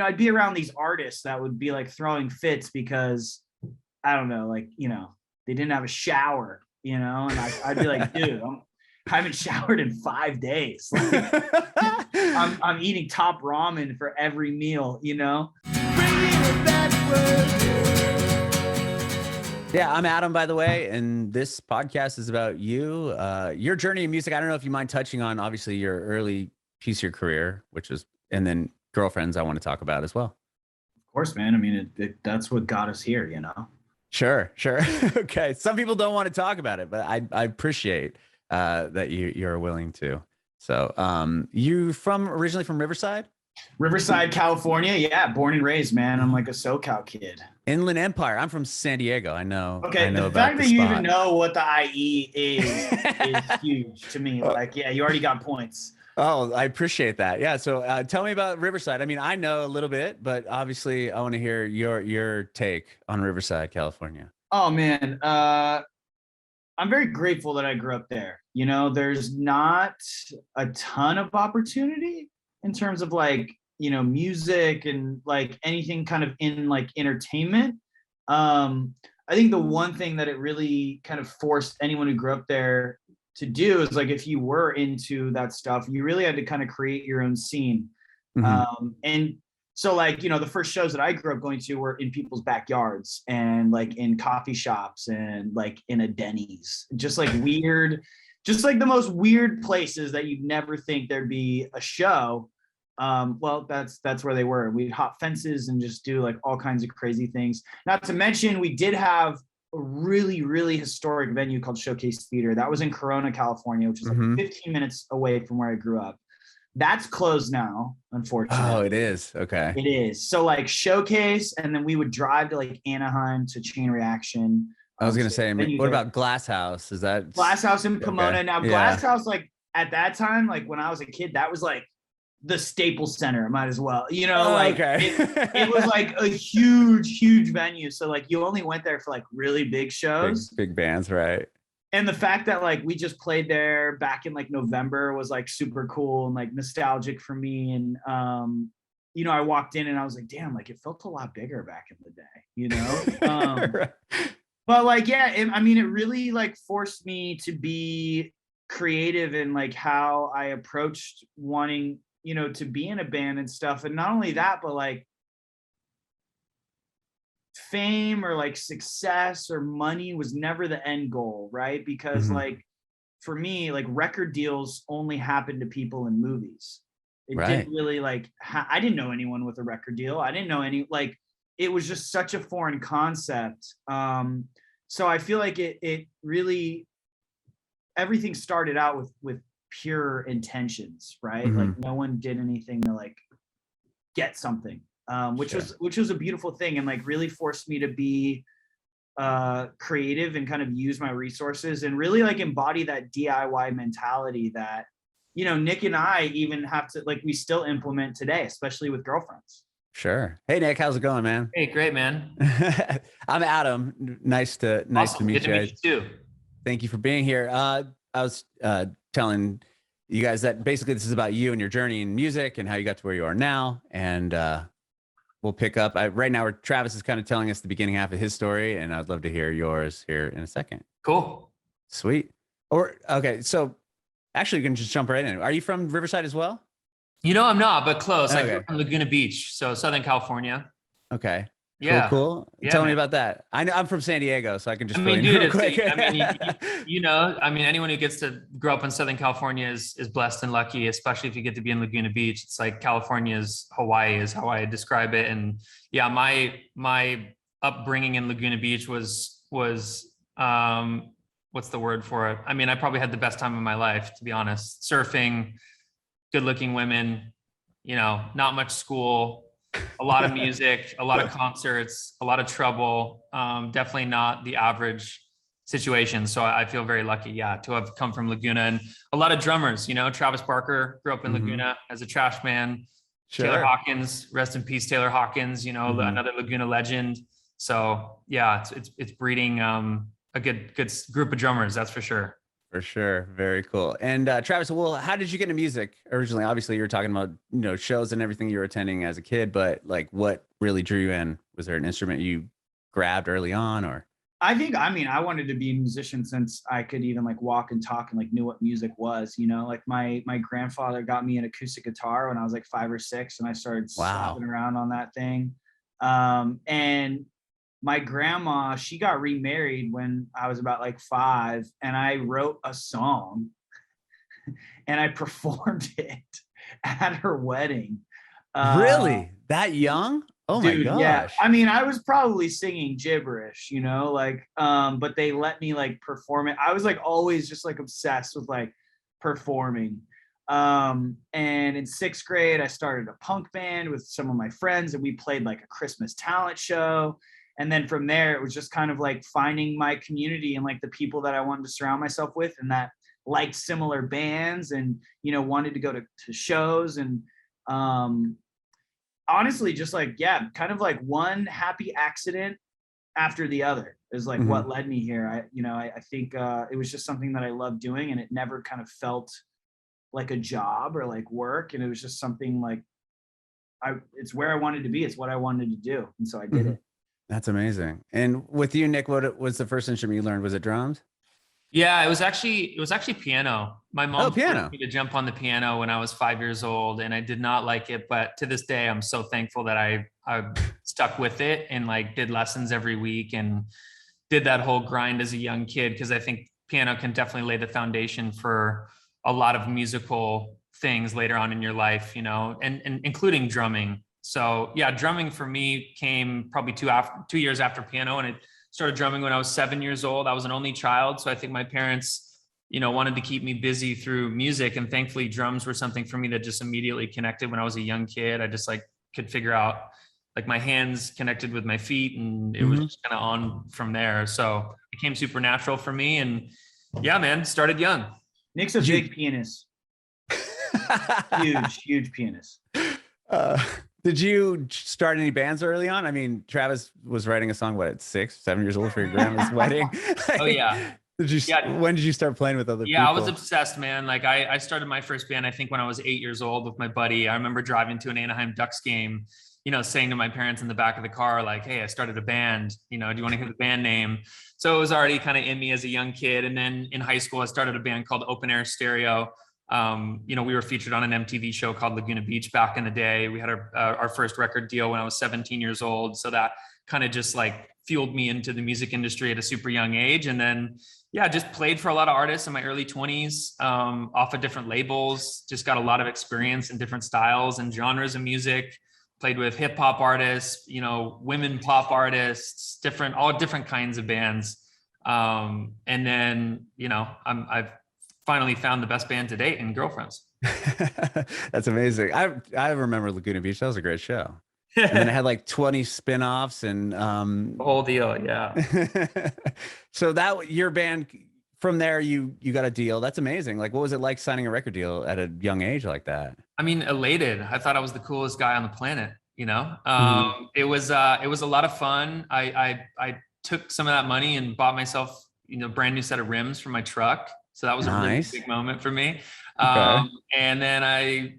I'd be around these artists that would be like throwing fits because I don't know, like, they didn't have a shower, and I'd be like, dude, I haven't showered in 5 days. Like, I'm eating top ramen for every meal, Yeah, I'm Adam, by the way, and this podcast is about you, your journey in music. I don't know if you mind touching on, obviously, your early piece of your career, and then girlfriends I want to talk about as well. Of course, man. I mean, that's what got us here, Sure. Okay. Some people don't want to talk about it, but I appreciate that you're willing to. So you originally from Riverside? Riverside, California. Yeah, born and raised, man. I'm like a SoCal kid. Inland Empire. I'm from San Diego. I know. Okay, the fact that you even know what the IE is huge to me. Like, yeah, you already got points. Oh, I appreciate that. Yeah. So tell me about Riverside. I mean, I know a little bit, but obviously I want to hear your take on Riverside, California. Oh man, I'm very grateful that I grew up there. There's not a ton of opportunity in terms of like, music and like anything kind of in like entertainment. I think the one thing that it really kind of forced anyone who grew up there to do is like, if you were into that stuff, you really had to kind of create your own scene. And so like, the first shows that I grew up going to were in people's backyards and like in coffee shops and like in a Denny's, just like weird, just like the most weird places that you'd never think there'd be a show. Well, that's where they were. We'd hop fences and just do like all kinds of crazy things. Not to mention, we did have a really, really historic venue called Showcase Theater. That was in Corona, California, which is like 15 minutes away from where I grew up. That's closed now, unfortunately. Oh, it is. Okay. It is. So like Showcase, and then we would drive to like Anaheim to Chain Reaction. I was going to say, what about Glass House? Is that Glass House in Pomona? Okay. Now, Glass House, like at that time, like when I was a kid, that was like the Staples Center, might as well, okay. it was like a huge venue. So like you only went there for like really big shows, big bands, right? And the fact that like we just played there back in like November was like super cool and like nostalgic for me. And I walked in and I was like, damn, like it felt a lot bigger back in the day, Right. But like, yeah, it really like forced me to be creative in like how I approached wanting, to be in a band and stuff. And not only that, but like fame or like success or money was never the end goal, right? Because like for me, like record deals only happened to people in movies. It didn't really like, I didn't know anyone with a record deal. I didn't know like, it was just such a foreign concept. So I feel like it really, everything started out with pure intentions, right? Like no one did anything to like get something, which was a beautiful thing, and like really forced me to be creative and kind of use my resources and really like embody that DIY mentality that, Nick and I even have to like, we still implement today, especially with girlfriends. Sure. Hey, Nick, how's it going, man? Hey, great, man. I'm Adam. Nice to meet you. Good to meet you too. Thank you for being here. I was telling you guys that basically this is about you and your journey in music and how you got to where you are now. And we'll pick up. Right now, Travis is kind of telling us the beginning half of his story, and I'd love to hear yours here in a second. Cool. Sweet. Okay, so actually, you can just jump right in. Are you from Riverside as well? I'm not, but close. Okay. I grew up in Laguna Beach, so Southern California. Okay. Yeah. Cool. Yeah, Tell me about that. I know I'm from San Diego, so I can just. Dude, anyone who gets to grow up in Southern California is blessed and lucky, especially if you get to be in Laguna Beach. It's like California's Hawaii is how I describe it. And yeah, my upbringing in Laguna Beach was what's the word for it? I mean, I probably had the best time of my life, to be honest. Surfing, good-looking women, not much school. A lot of music, a lot of concerts, a lot of trouble. Definitely not the average situation. So I feel very lucky, to have come from Laguna, and a lot of drummers. Travis Barker grew up in Laguna as a trash man. Sure. Taylor Hawkins, rest in peace, Taylor Hawkins. Another Laguna legend. So yeah, it's breeding a good group of drummers. That's for sure. For sure. Very cool. And Travis, well, how did you get into music originally? Obviously, you were talking about, shows and everything you were attending as a kid, but like what really drew you in? Was there an instrument you grabbed early on or? I wanted to be a musician since I could even like walk and talk and like knew what music was, like my grandfather got me an acoustic guitar when I was like 5 or 6 and I started slapping around on that thing. And my grandma, she got remarried when I was about like 5 and I wrote a song and I performed it at her wedding. Really? That young? Oh my Dude, gosh. yeah. I mean, I was probably singing gibberish, but they let me like perform it. I was like always just like obsessed with like performing. And in 6th grade, I started a punk band with some of my friends and we played like a Christmas talent show. And then from there, it was just kind of like finding my community and like the people that I wanted to surround myself with and that liked similar bands and, wanted to go to shows and, honestly, just like, yeah, kind of like one happy accident after the other is like what led me here. I think it was just something that I loved doing and it never kind of felt like a job or like work. And it was just something like, it's where I wanted to be. It's what I wanted to do. And so I did it. That's amazing. And with you, Nick, what was the first instrument you learned? Was it drums? Yeah, it was actually piano. My mom piano. forced me to jump on the piano when I was 5 years old, and I did not like it. But to this day, I'm so thankful that I stuck with it and like did lessons every week and did that whole grind as a young kid because I think piano can definitely lay the foundation for a lot of musical things later on in your life, and including drumming. So yeah, drumming for me came probably 2 years after piano, and it started drumming when I was 7 years old. I was an only child. So I think my parents, wanted to keep me busy through music. And thankfully drums were something for me that just immediately connected when I was a young kid. I just like could figure out like my hands connected with my feet and it was just kind of on from there. So it became supernatural for me. And yeah, man, started young. Nick's a big pianist. huge pianist. Did you start any bands early on? I mean, Travis was writing a song, what, at 6, 7 years old for your grandma's wedding? Oh yeah. When did you start playing with other people? Yeah, I was obsessed, man. Like I started my first band, I think when I was 8 years old with my buddy. I remember driving to an Anaheim Ducks game, saying to my parents in the back of the car, like, hey, I started a band, do you want to hear the band name? So it was already kind of in me as a young kid. And then in high school, I started a band called Open Air Stereo. We were featured on an MTV show called Laguna Beach back in the day. We had our first record deal when I was 17 years old. So that kind of just like fueled me into the music industry at a super young age. And then, yeah, just played for a lot of artists in my early 20s, off of different labels, just got a lot of experience in different styles and genres of music, played with hip hop artists, women pop artists, all different kinds of bands. And then, I've finally found the best band to date in Girlfriends. That's amazing. I remember Laguna Beach. That was a great show. And then it had like 20 spin-offs and the whole deal. Yeah. So that your band from there, you got a deal. That's amazing. Like, what was it like signing a record deal at a young age like that? I mean, elated. I thought I was the coolest guy on the planet. It was a lot of fun. I took some of that money and bought myself, brand new set of rims for my truck. So that was a really big moment for me. Okay. And then I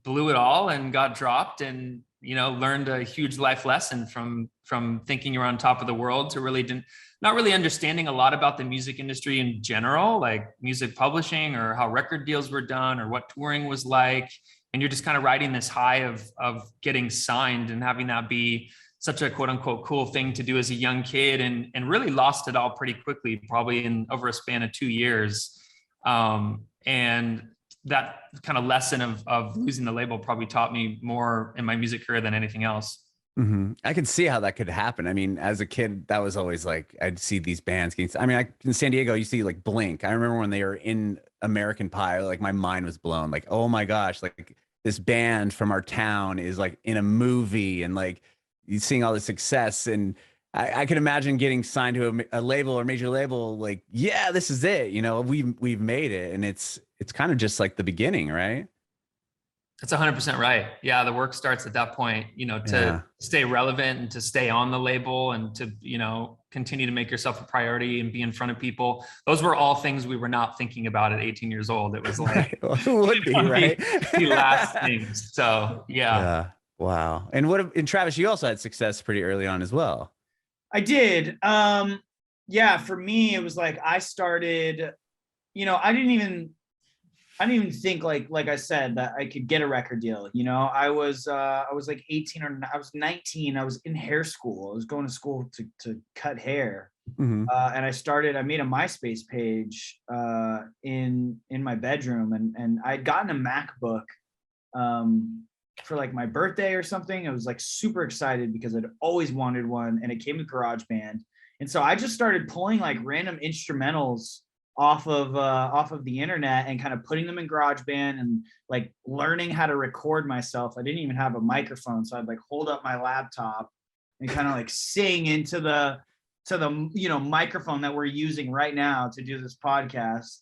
blew it all and got dropped and, learned a huge life lesson from thinking you're on top of the world to not really understanding a lot about the music industry in general, like music publishing or how record deals were done or what touring was like. And you're just kind of riding this high of getting signed and having that be such a quote unquote cool thing to do as a young kid and really lost it all pretty quickly, probably in over a span of 2 years. And that kind of lesson of losing the label probably taught me more in my music career than anything else. I can see how that could happen. I mean, as a kid, that was always like, I'd see these bands. In San Diego, you see like Blink. I remember when they were in American Pie, like my mind was blown. Like, oh my gosh, like this band from our town is like in a movie and like, you seeing all the success, and I can imagine getting signed to a label or major label. Like, yeah, this is it. We've made it, and it's kind of just like the beginning, right? That's 100% right. Yeah, the work starts at that point, you know, to stay relevant and to stay on the label and to, you know, continue to make yourself a priority and be in front of people. Those were all things we were not thinking about at 18 years old. It was like, well, who would be, right? the last things. So yeah. Wow. And and Travis, you also had success pretty early on as well. I did. Yeah, for me, it was like I started, you know, I didn't even think like I said that I could get a record deal. You know, I was like 18 or I was 19. I was in hair school. I was going to school to cut hair. Mm-hmm. And I made a MySpace page in my bedroom, and I'd gotten a MacBook for like my birthday or something. I was like super excited because I'd always wanted one, and it came with GarageBand. And so I just started pulling like random instrumentals off of the internet and kind of putting them in GarageBand and like learning how to record myself. I didn't even have a microphone, so I'd like hold up my laptop and kind of like sing into the you know microphone that we're using right now to do this podcast.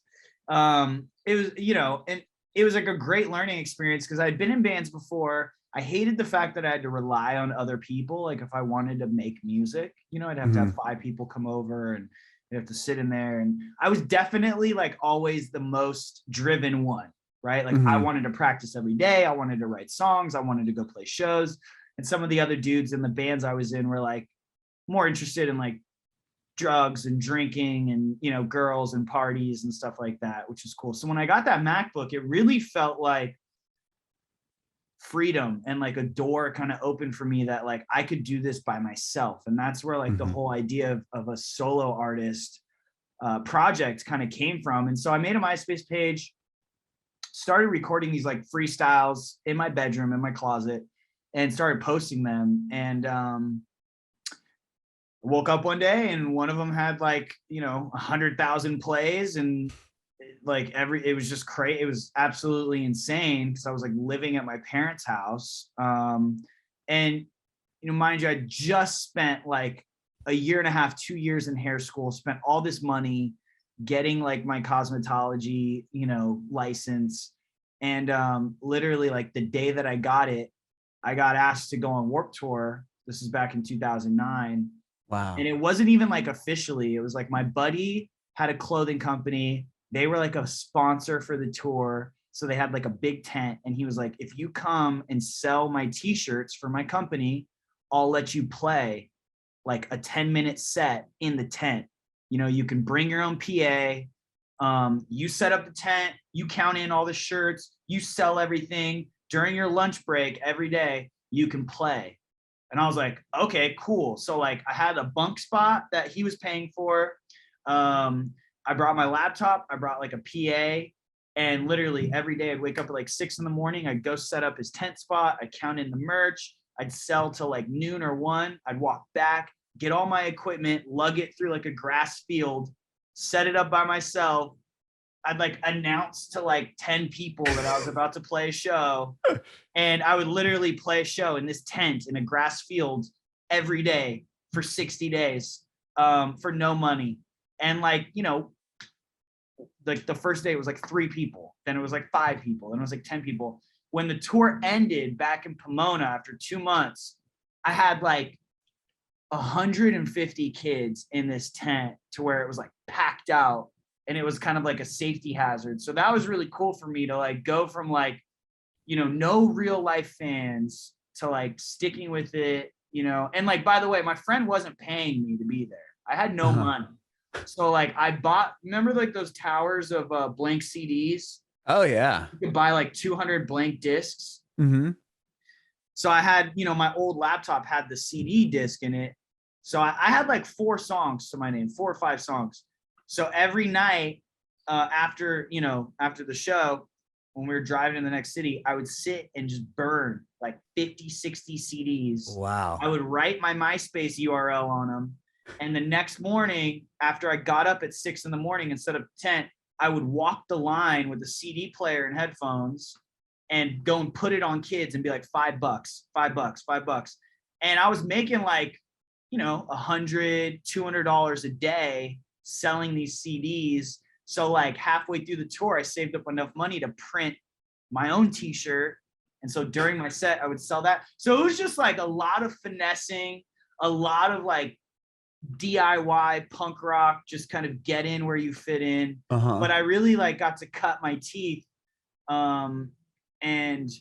It was, you know, and it was like a great learning experience because I'd been in bands before. I hated the fact that I had to rely on other people. Like if I wanted to make music, you know, I'd have to have 5 people come over and you have to sit in there. And I was definitely like always the most driven one, right? Like I wanted to practice every day. I wanted to write songs. I wanted to go play shows. And some of the other dudes in the bands I was in were like more interested in like drugs and drinking and, you know, girls and parties and stuff like that, which is cool. So when I got that MacBook, it really felt like freedom and like a door kind of opened for me that like I could do this by myself. And that's where like the whole idea of a solo artist project kind of came from. And so I made a MySpace page, started recording these like freestyles in my bedroom, in my closet, and started posting them. And woke up one day and one of them had like, you know, 100,000 plays, and like it was just crazy. It was absolutely insane because I was like living at my parents' house. And, you know, mind you, I just spent like a year and a half, 2 years in hair school, spent all this money getting like my cosmetology, you know, license. And literally like the day that I got it, I got asked to go on Warped Tour. This is back in 2009. Wow. And it wasn't even like officially, it was like my buddy had a clothing company. They were like a sponsor for the tour. So they had like a big tent, and he was like, if you come and sell my t-shirts for my company, I'll let you play like a 10-minute set in the tent. You know, you can bring your own PA. You set up the tent, you count in all the shirts, you sell everything. During your lunch break every day, you can play. And I was like, okay, cool. So like I had a bunk spot that he was paying for. I brought my laptop, I brought like a PA, and literally every day I'd wake up at like 6 a.m. I'd go set up his tent spot. I'd count in the merch. I'd sell till like noon or 1. I'd walk back, get all my equipment, lug it through like a grass field, set it up by myself. I'd like announce to like 10 people that I was about to play a show. And I would literally play a show in this tent in a grass field every day for 60 days for no money. And like, you know, like the first day it was like 3 people, then it was like 5 people, then it was like 10 people. When the tour ended back in Pomona after 2 months, I had like 150 kids in this tent to where it was like packed out, and it was kind of like a safety hazard. So that was really cool for me to like go from like, you know, no real life fans to like sticking with it, you know. And like, by the way, my friend wasn't paying me to be there. I had no money. So like I bought, remember like those towers of blank CDs? Oh yeah. You could buy like 200 blank discs. So I had, you know, my old laptop had the CD disc in it. So I had like 4 songs to my name, 4 or 5 songs. So every night after the show, when we were driving in the next city, I would sit and just burn like 50, 60 CDs. Wow. I would write my MySpace URL on them. And the next morning, after I got up at 6 a.m. instead of 10, I would walk the line with a CD player and headphones and go and put it on kids and be like, $5, $5. And I was making like, you know, $100, $200 a day selling these CDs. So like halfway through the tour, I saved up enough money to print my own t-shirt And so during my set, I would sell that. So it was just like a lot of finessing, a lot of like DIY punk rock, just kind of get in where you fit in. But I really like got to cut my teeth and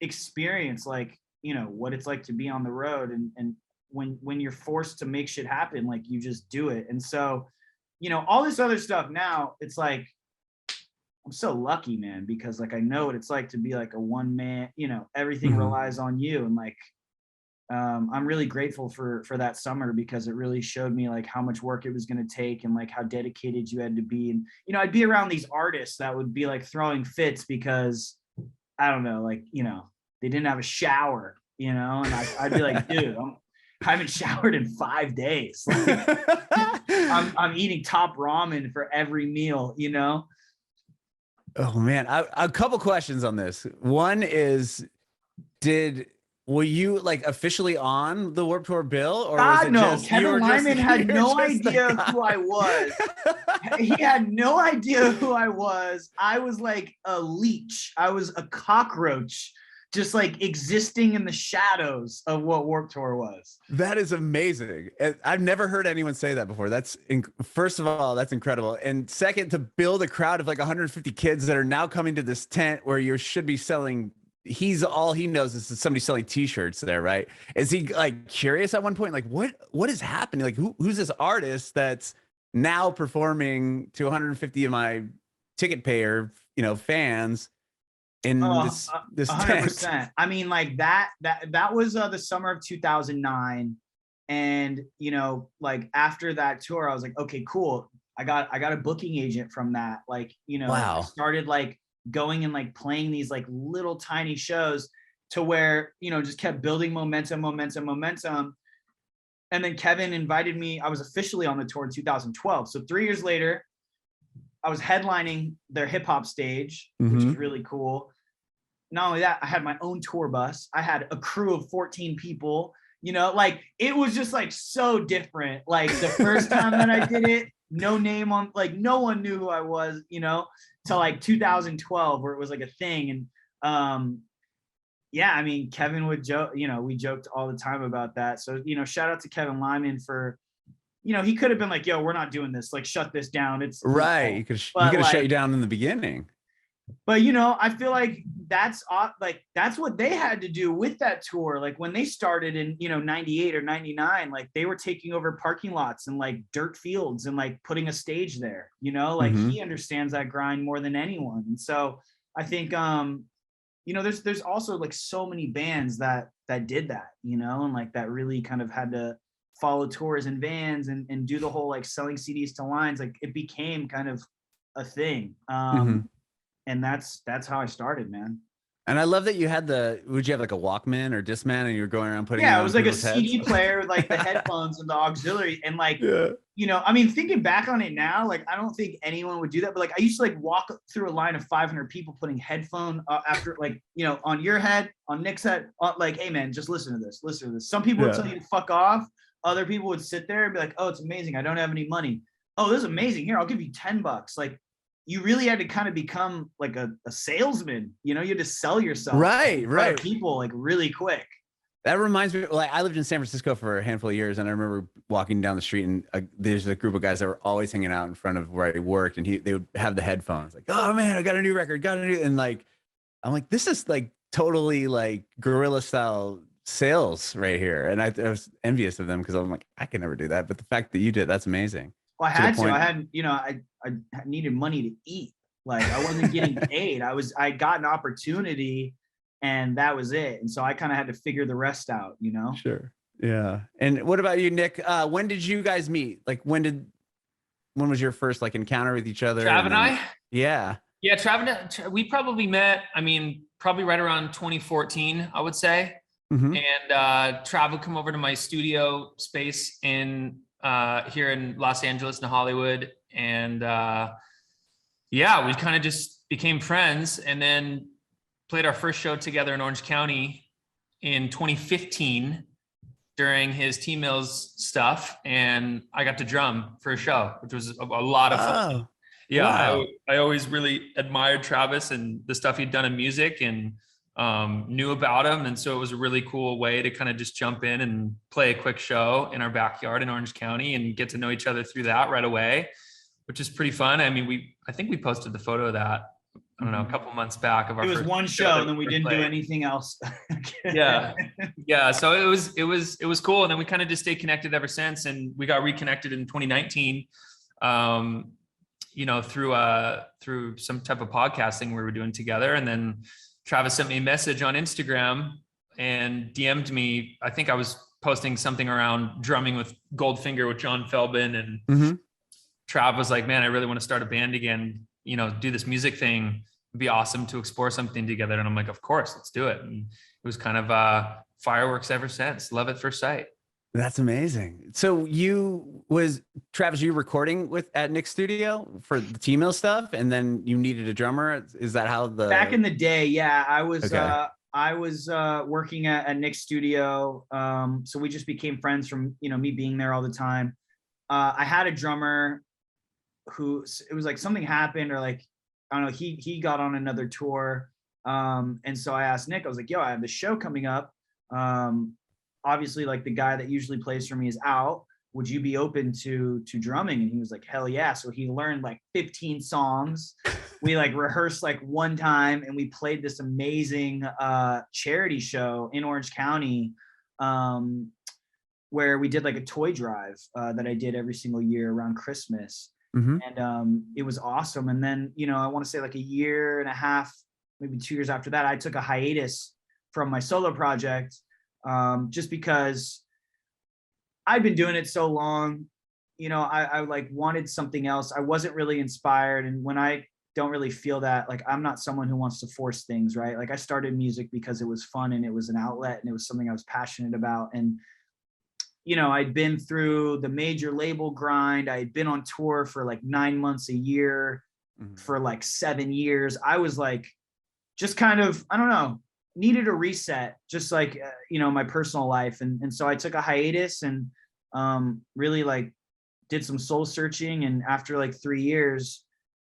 experience like, you know, what it's like to be on the road. And when you're forced to make shit happen, like you just do it. And so, you know, all this other stuff now, it's like, I'm so lucky, man, because like I know what it's like to be like a one man, you know, everything relies on you. And like I'm really grateful for that summer, because it really showed me like how much work it was going to take and like how dedicated you had to be. And you know, I'd be around these artists that would be like throwing fits because I don't know, like, you know, they didn't have a shower, you know, and I'd be like, dude, I haven't showered in 5 days. Like, I'm eating top ramen for every meal, you know? Oh man, a couple questions on this. One is, were you like officially on the Warped Tour bill, or was it no, just Kevin Lyman had no idea who I was. He had no idea who I was. I was like a leech. I was a cockroach, just like existing in the shadows of what Warped Tour was. That is amazing. I've never heard anyone say that before. First of all, that's incredible. And second, to build a crowd of like 150 kids that are now coming to this tent where you should be selling. All he knows is somebody selling t-shirts there, right? Is he like curious at one point, like what is happening? Like who's this artist that's now performing to 150 of my ticket payer, you know, fans in this 100%. Tent? I mean, like that was the summer of 2009, and you know, like after that tour, I was like, okay, cool. I got a booking agent from that. Like, you know, wow. I started like going and like playing these like little tiny shows to where, you know, just kept building momentum. And then Kevin invited me. I was officially on the tour in 2012. So 3 years later, I was headlining their hip hop stage, which is really cool. Not only that, I had my own tour bus. I had a crew of 14 people, you know, like it was just like so different. Like the first time that I did it, no name on, like no one knew who I was, you know, till like 2012 where it was like a thing. And yeah, I mean, Kevin would joke, you know, we joked all the time about that. So, you know, shout out to Kevin Lyman for, you know, he could have been like, yo, we're not doing this, like shut this down. It's right. You could have shut you down in the beginning. But you know, I feel like that's what they had to do with that tour. Like when they started in, you know, 98 or 99, like they were taking over parking lots and like dirt fields and like putting a stage there, you know, like he understands that grind more than anyone. And so I think you know, there's also like so many bands that did that, you know, and like that really kind of had to follow tours and vans and do the whole like selling CDs to lines. Like it became kind of a thing. And that's how I started, man. And I love that you had would you have like a Walkman or Discman and you were going around putting it was like a CD player with like the headphones and the auxiliary. And like, you know, I mean, thinking back on it now, like, I don't think anyone would do that. But like, I used to like walk through a line of 500 people putting headphone after like, you know, on your head, on Nick's head, like, hey man, just listen to this. Some people would tell you to fuck off. Other people would sit there and be like, oh, it's amazing. I don't have any money. Oh, this is amazing. Here, I'll give you $10. Like, you really had to kind of become like a salesman, you know, you had to sell yourself to people like really quick. That reminds me, like I lived in San Francisco for a handful of years and I remember walking down the street and there's a group of guys that were always hanging out in front of where I worked and they would have the headphones like, oh man, I got a new record, and like, I'm like, this is like totally like guerrilla style sales right here. And I was envious of them because I'm like, I can never do that. But the fact that you did, that's amazing. Well, I had, you know, I needed money to eat. Like I wasn't getting paid. I got an opportunity and that was it. And so I kind of had to figure the rest out, you know? Sure. Yeah. And what about you, Nick? When did you guys meet? Like when was your first like encounter with each other? Trav and I? Yeah. Yeah. Trav, we probably met, I mean, probably right around 2014, I would say. And Trav would come over to my studio space in here in Los Angeles and Hollywood. And yeah, we kind of just became friends and then played our first show together in Orange County in 2015 during his T-Mills stuff. And I got to drum for a show, which was a lot of fun. Yeah, wow. I always really admired Travis and the stuff he'd done in music. And knew about him. And so it was a really cool way to kind of just jump in and play a quick show in our backyard in Orange County and get to know each other through that right away, which is pretty fun. I mean, I think we posted the photo of that, I don't know, a couple months back of our It was first one show and then we didn't do anything else. Yeah. Yeah. So it was cool. And then we kind of just stayed connected ever since. And we got reconnected in 2019, through some type of podcasting we were doing together. And then Travis sent me a message on Instagram and DM'd me. I think I was posting something around drumming with Goldfinger with John Feldmann. And Trav was like, man, I really want to start a band again, do this music thing. It'd be awesome to explore something together. And I'm like, of course, let's do it. And it was kind of fireworks ever since. Love at first sight. That's amazing. So Travis, you recording at Nick's studio for the T-Mill stuff, and then you needed a drummer. Is that how back in the day? Yeah, I was, okay. I was working at Nick's studio. So we just became friends from, me being there all the time. I had a drummer it was like something happened or like, I don't know, he got on another tour. And so I asked Nick, I was like, yo, I have this show coming up. Obviously like the guy that usually plays for me is out. Would you be open to drumming? And he was like, hell yeah. So he learned like 15 songs. We like rehearsed like one time and we played this amazing charity show in Orange County, where we did like a toy drive that I did every single year around Christmas. And it was awesome. And then, I want to say like a year and a half, maybe 2 years after that, I took a hiatus from my solo project, just because I'd been doing it so long. I like wanted something else. I wasn't really inspired. And when I don't really feel that, like, I'm not someone who wants to force things, right? Like I started music because it was fun and it was an outlet and it was something I was passionate about. And I'd been through the major label grind. I had been on tour for like 9 months a year for like 7 years. I was like, just kind of, I don't know, needed a reset, just like, my personal life. And so I took a hiatus and really like did some soul searching. And after like 3 years,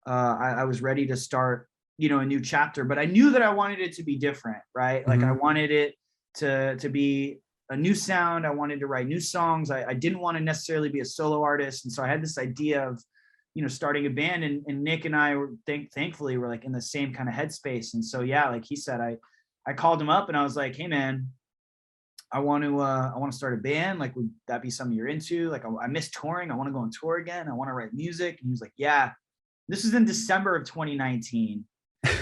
I was ready to start, a new chapter, but I knew that I wanted it to be different, right? Like I wanted it to be a new sound. I wanted to write new songs. I didn't want to necessarily be a solo artist. And so I had this idea of, starting a band, and Nick and I were thankfully were like in the same kind of headspace. And so, yeah, like he said, I called him up and I was like, hey man, I want to start a band. Like, would that be something you're into? Like, I miss touring. I want to go on tour again. I want to write music. And he was like, yeah. This is in December of 2019.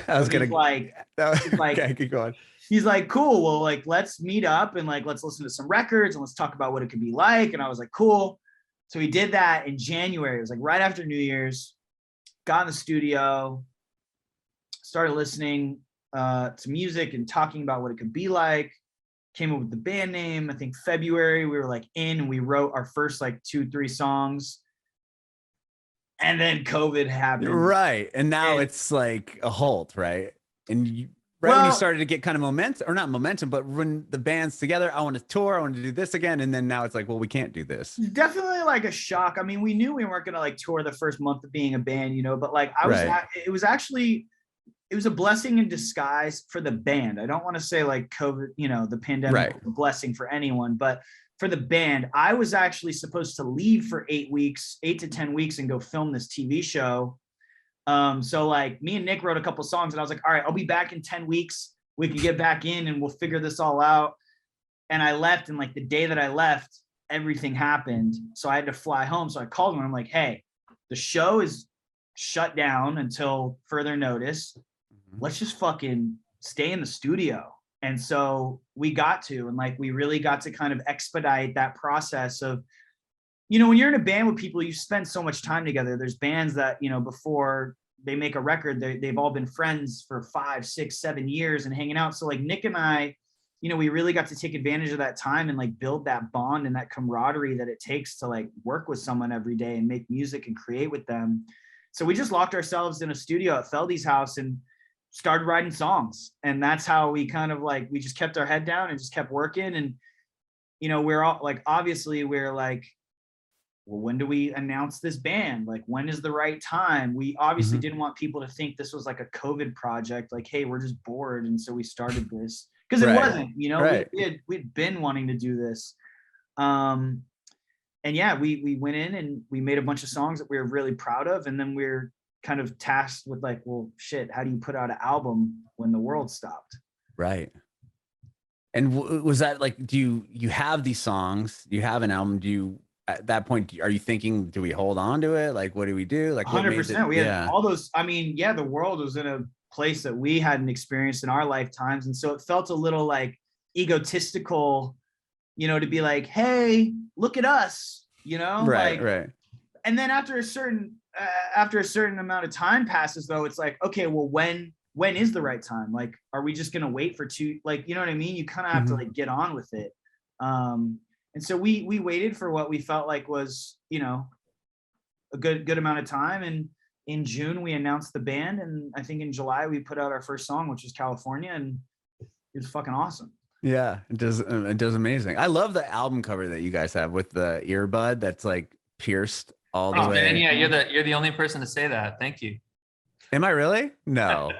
I was so okay, keep going. He's like, cool. Well, like, let's meet up and like, let's listen to some records and let's talk about what it could be like. And I was like, cool. So we did that in January. It was like right after New Year's. Got in the studio, started listening to music and talking about what it could be like. Came up with the band name. I think February we were like and we wrote our first like 2-3 songs. And then COVID happened. Right. And now it's like a halt, right? And when you started to get kind of momentum, or not momentum, but when the band's together, I want to tour, I want to do this again. And then now it's like, well, we can't do this. Definitely like a shock. I mean, we knew we weren't going to like tour the first month of being a band, but like it was a blessing in disguise for the band. I don't want to say like COVID, the pandemic was a blessing for anyone, but for the band, I was actually supposed to leave for 8 to 10 weeks and go film this TV show. So like me and Nick wrote a couple songs and I was like, all right, I'll be back in 10 weeks. We can get back in and we'll figure this all out. And I left, and like the day that I left, everything happened. So I had to fly home. So I called him and I'm like, hey, the show is shut down until further notice. Let's just fucking stay in the studio. And so we got to, and like, we really got to kind of expedite that process of, when you're in a band with people, you spend so much time together. There's bands that, before they make a record, they've all been friends for 5, 6, 7 years and hanging out. So like Nick and I, we really got to take advantage of that time and like build that bond and that camaraderie that it takes to like work with someone every day and make music and create with them. So we just locked ourselves in a studio at Feldy's house and started writing songs. And that's how we kind of like, we just kept our head down and just kept working. And, we're all like, obviously we're like, well, when do we announce this band? Like, when is the right time? We obviously didn't want people to think this was like a COVID project, like, hey, we're just bored, and so we started this, because it wasn't, you know. We'd been wanting to do this. And yeah, we went in and we made a bunch of songs that we were really proud of, and then we're kind of tasked with like, well, shit, how do you put out an album when the world stopped? Right. And was that like, do you have these songs, you have an album, do you, at that point, are you thinking, do we hold on to it? Like, what do we do? Like, 100%. We had all those, I mean, yeah, the world was in a place that we hadn't experienced in our lifetimes. And so it felt a little like egotistical, you know, to be like, hey, look at us, you know? Right. And then after a certain amount of time passes, though, it's like, okay, well, when is the right time? Like, are we just going to wait for like, you know what I mean? You kind of have to like get on with it. And so we waited for what we felt like was, you know, a good amount of time. And in June, we announced the band. And I think in July, we put out our first song, which was California. And it was fucking awesome. Yeah, it does amazing. I love the album cover that you guys have with the earbud that's like pierced all the way. Man, yeah, you're the only person to say that. Thank you. Am I really? No.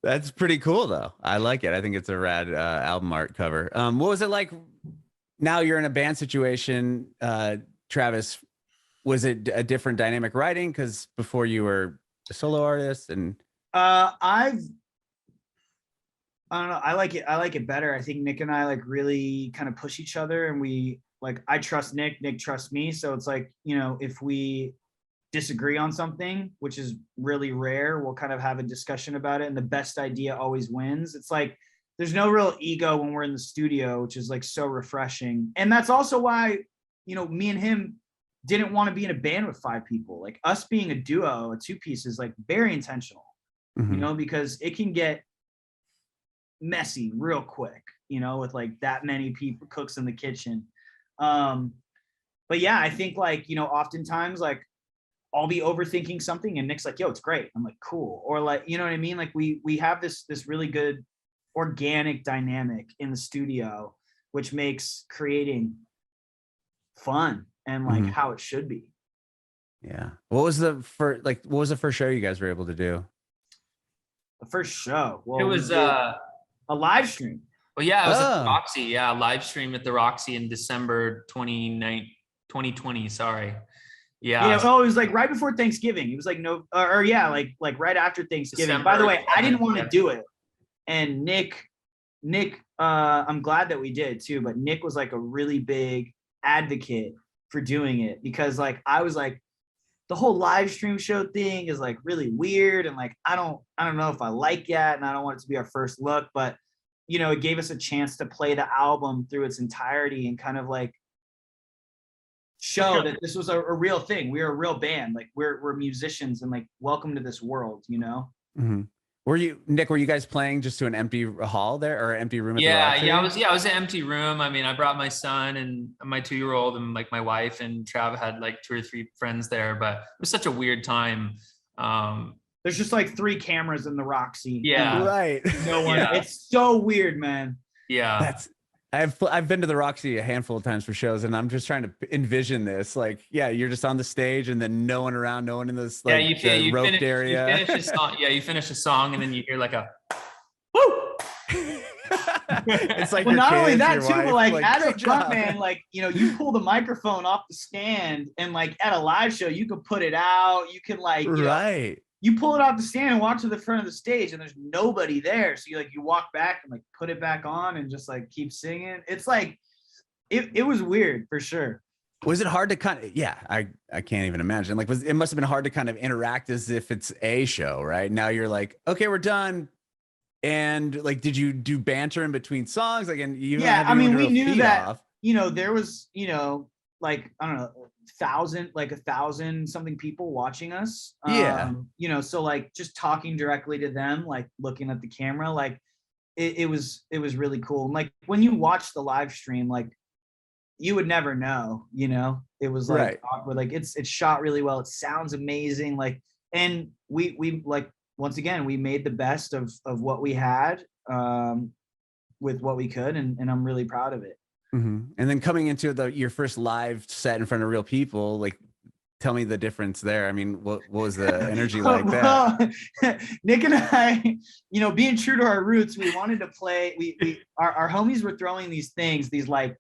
That's pretty cool though. I like it. I think it's a rad album art cover. What was it like now you're in a band situation, Travis? Was it a different dynamic writing? Because before you were a solo artist, and I don't know. I like it better. I think Nick and I like really kind of push each other, and we like, I trust Nick, Nick trusts me. So it's like, you know, if we disagree on something, which is really rare, we'll kind of have a discussion about it, and the best idea always wins. It's like, there's no real ego when we're in the studio, which is like so refreshing. And that's also why, you know, me and him didn't want to be in a band with 5 people. Like, us being a duo, a 2-piece, is like very intentional, you know, because it can get messy real quick, you know, with like that many people, cooks in the kitchen. But yeah, I think like, you know, oftentimes like I'll be overthinking something and Nick's like, yo, it's great. I'm like, cool. Or like, you know what I mean? Like we have this really good organic dynamic in the studio, which makes creating fun and like how it should be. Yeah. What was the first show you guys were able to do? The first show? Well, it was a live stream. Well, yeah, it was at the Roxy. Yeah, live stream at the Roxy in December 2020. Sorry. Yeah. It was like right before Thanksgiving. It was like like right after Thanksgiving. December, by the way, I didn't want to do it. And Nick, I'm glad that we did too, but Nick was like a really big advocate for doing it, because like I was like, the whole live stream show thing is like really weird, and like I don't know if I like that, and I don't want it to be our first look, but you know, it gave us a chance to play the album through its entirety and kind of like show that this was a real thing. We're a real band. Like we're musicians, and like, welcome to this world, you know? Were you guys playing just to an empty hall there, or an empty room at the Roxy? I was an empty room. I mean, I brought my son and my 2-year-old and like my wife, and Trav had like 2 or 3 friends there, but it was such a weird time. There's just like 3 cameras in the Roxy. Yeah. Right. No one. Yeah. It's so weird, man. Yeah. I've been to the Roxy a handful of times for shows, and I'm just trying to envision this. Like, yeah, you're just on the stage, and then no one around, no one in this like you roped area. You finish a song, you finish a song, and then you hear like a woo. It's like, well, not only that too, wife, but like as a frontman, like, you know, you pull the microphone off the stand, and like at a live show, you could put it out. You can like, you pull it off the stand and walk to the front of the stage, and there's nobody there. So you walk back and like put it back on and just like keep singing. It's like, it was weird for sure. Was it hard to kind of, I can't even imagine. Like, it must've been hard to kind of interact as if it's a show, right? Now you're like, okay, we're done. And like, did you do banter in between songs? Like, and you I mean, we knew that, you know, there was, you know, like, I don't know, 1,000 something people watching us. You know, so like just talking directly to them, like looking at the camera, like it was really cool. And like when you watch the live stream, like you would never know, you know, it was like awkward. Like it's shot really well. It sounds amazing. Like, and we like, once again, we made the best of what we had with what we could. And I'm really proud of it. And then coming into your first live set in front of real people, like, tell me the difference there. I mean, what was the energy like well, Nick and I, being true to our roots, we wanted to play. Our homies were throwing these things, these like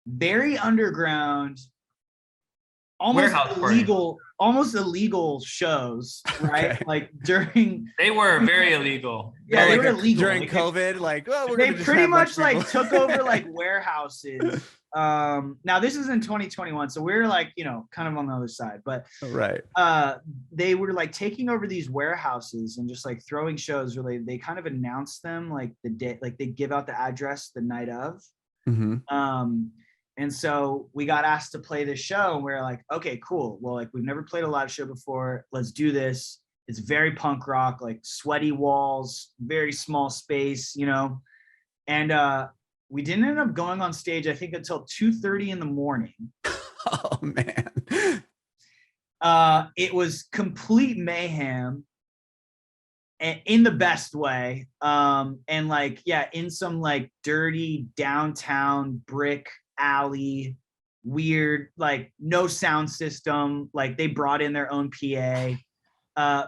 very underground, almost illegal shows, right? Okay. Like during They were very illegal. Yeah, they like were illegal during like, COVID. Like, oh, we're they gonna just pretty have much people. like took over like warehouses. Now this is in 2021, so we're like kind of on the other side, but right. They were like taking over these warehouses and just like throwing shows where they kind of announce them like the day, like they give out the address the night of. And so we got asked to play this show and we are like, okay, cool. Well, like we've never played a live show before. Let's do this. It's very punk rock, like sweaty walls, very small space, and we didn't end up going on stage, I think, until 2:30 in the morning. Oh man. It was complete mayhem in the best way. And like, yeah, in some like dirty downtown brick alley, weird, like no sound system. Like they brought in their own PA.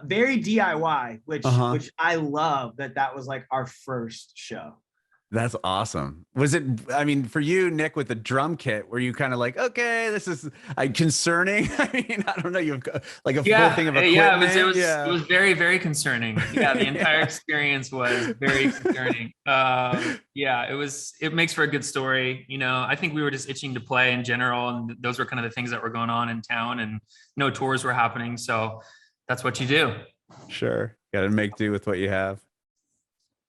Very DIY, which I love that was like our first show. That's awesome. Was it, I mean, for you, Nick, with the drum kit, were you kind of like, okay, this is concerning? I mean, I don't know. You have like a full thing of equipment. It was very, very concerning. Yeah, the entire experience was very concerning. It makes for a good story. I think we were just itching to play in general. And those were kind of the things that were going on in town and no tours were happening. So that's what you do. Sure. Got to make do with what you have.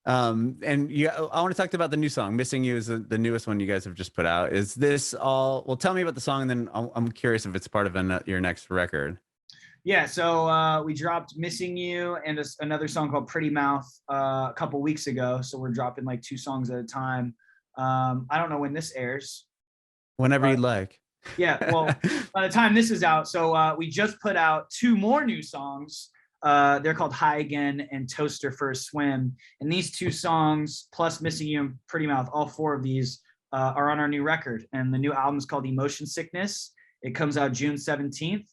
And I want to talk about the new song. Missing You is the newest one you guys have just put out. Is this all, well, tell me about the song, and then I'm curious if it's part of your next record. Yeah, so we dropped Missing You and another song called Pretty Mouth a couple weeks ago. So we're dropping like 2 songs at a time. I don't know when this airs. Whenever you'd like. Yeah, well, by the time this is out, so we just put out 2 more new songs. They're called High Again and Toaster for a Swim. And these 2 songs, plus Missing You and Pretty Mouth, all 4 of these are on our new record. And the new album is called Emotion Sickness. It comes out June 17th.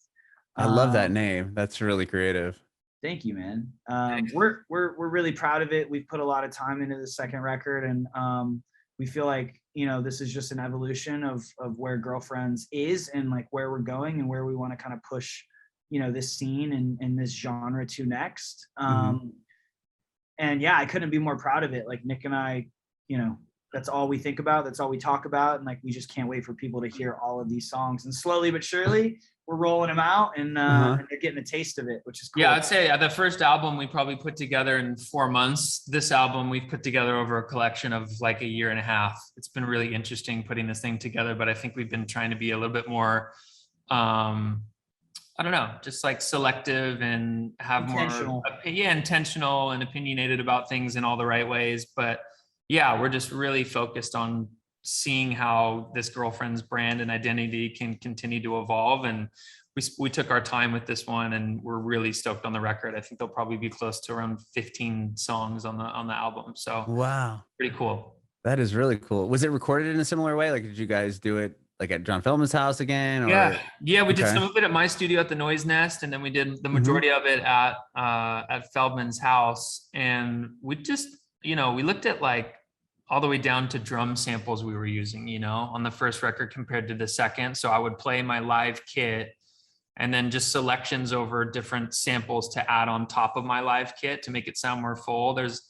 I love that name. That's really creative. Thank you, man. We're really proud of it. We've put a lot of time into the second record, and we feel like, this is just an evolution of where Girlfriends is and like where we're going and where we want to kind of push this scene and this genre to next. And yeah, I couldn't be more proud of it. Like Nick and I, that's all we think about. That's all we talk about. And like, we just can't wait for people to hear all of these songs. And slowly but surely we're rolling them out and they're getting a taste of it, which is cool. Yeah, I'd say the first album we probably put together in 4 months. This album we've put together over a collection of like a year and a half. It's been really interesting putting this thing together, but I think we've been trying to be a little bit more, I don't know, just like selective and have intentional. Intentional and opinionated about things in all the right ways. But yeah, we're just really focused on seeing how this Girlfriend's brand and identity can continue to evolve. And we took our time with this one and we're really stoked on the record. I think there'll probably be close to around 15 songs on the album. So wow, pretty cool. That is really cool. Was it recorded in a similar way? Like, did you guys do it like at John Feldmann's house again? Or? Yeah. We did some of it at my studio at the Noise Nest, and then we did the majority of it at Feldmann's house. And we just, we looked at like all the way down to drum samples we were using, on the first record compared to the second. So I would play my live kit and then just selections over different samples to add on top of my live kit to make it sound more full. There's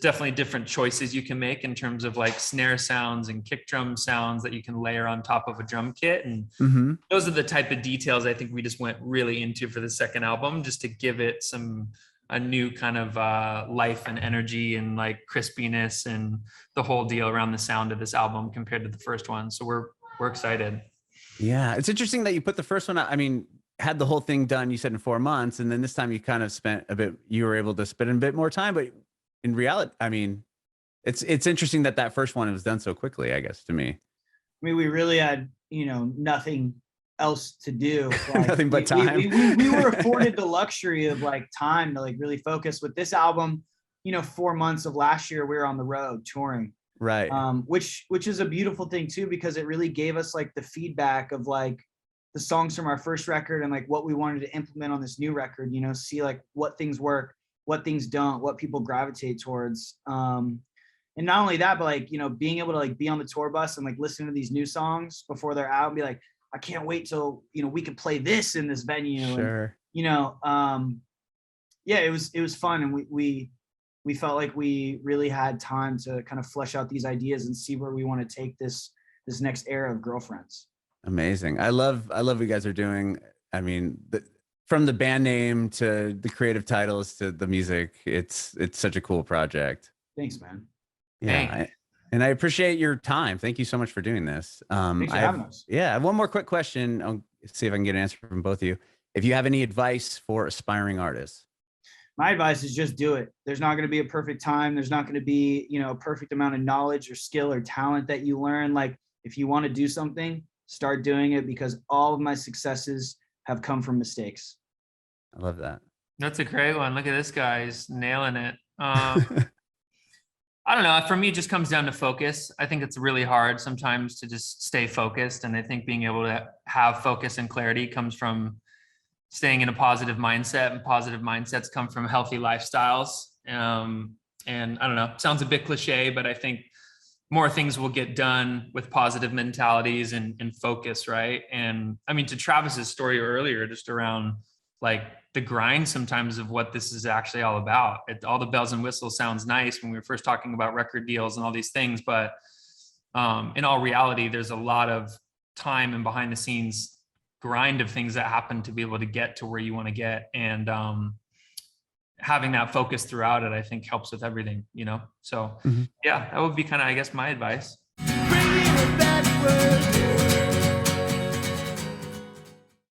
definitely different choices you can make in terms of like snare sounds and kick drum sounds that you can layer on top of a drum kit. And those are the type of details I think we just went really into for the second album, just to give it a new kind of life and energy and like crispiness and the whole deal around the sound of this album compared to the first one. So we're excited. Yeah. It's interesting that you put the first one out. I mean, had the whole thing done, you said in 4 months, and then this time you kind of you were able to spend a bit more time, but in reality, I mean, it's interesting that first one was done so quickly, I guess, to me. I mean, we really had, nothing else to do. Like, nothing but time. We were afforded the luxury of like time to like really focus with this album. 4 months of last year, we were on the road touring. Right. Which is a beautiful thing too, because it really gave us like the feedback of like the songs from our first record and like what we wanted to implement on this new record, you know, see like what things work, what things don't, what people gravitate towards. And not only that, but like, you know, being able to like be on the tour bus and like listen to these new songs before they're out and be like, I can't wait till, you know, we can play this in this venue. Sure. And, you know, yeah, it was fun. And we felt like we really had time to kind of flesh out these ideas and see where we want to take this next era of Girlfriends. Amazing. I love what you guys are doing. I mean, from the band name to the creative titles to the music, it's such a cool project. Thanks, man. Yeah. And I appreciate your time. Thank you so much for doing this. Thanks for having us. Yeah. I have one more quick question. I'll see if I can get an answer from both of you. If you have any advice for aspiring artists. My advice is just do it. There's not going to be a perfect time. There's not going to be, you know, a perfect amount of knowledge or skill or talent that you learn. Like if you want to do something, start doing it, because all of my successes have come from mistakes. I love that. That's a great one. Look at this guy. He's nailing it. I don't know. For me, it just comes down to focus. I think it's really hard sometimes to just stay focused. And I think being able to have focus and clarity comes from staying in a positive mindset, and positive mindsets come from healthy lifestyles. And I don't know, sounds a bit cliche, but I think more things will get done with positive mentalities and focus, right? And I mean, to Travis's story earlier, just around like the grind sometimes of what this is actually all about. All the bells and whistles sounds nice when we were first talking about record deals and all these things, but in all reality, there's a lot of time and behind the scenes grind of things that happen to be able to get to where you want to get. And having that focus throughout it, I think helps with everything, you know? So yeah, that would be kind of, I guess, my advice.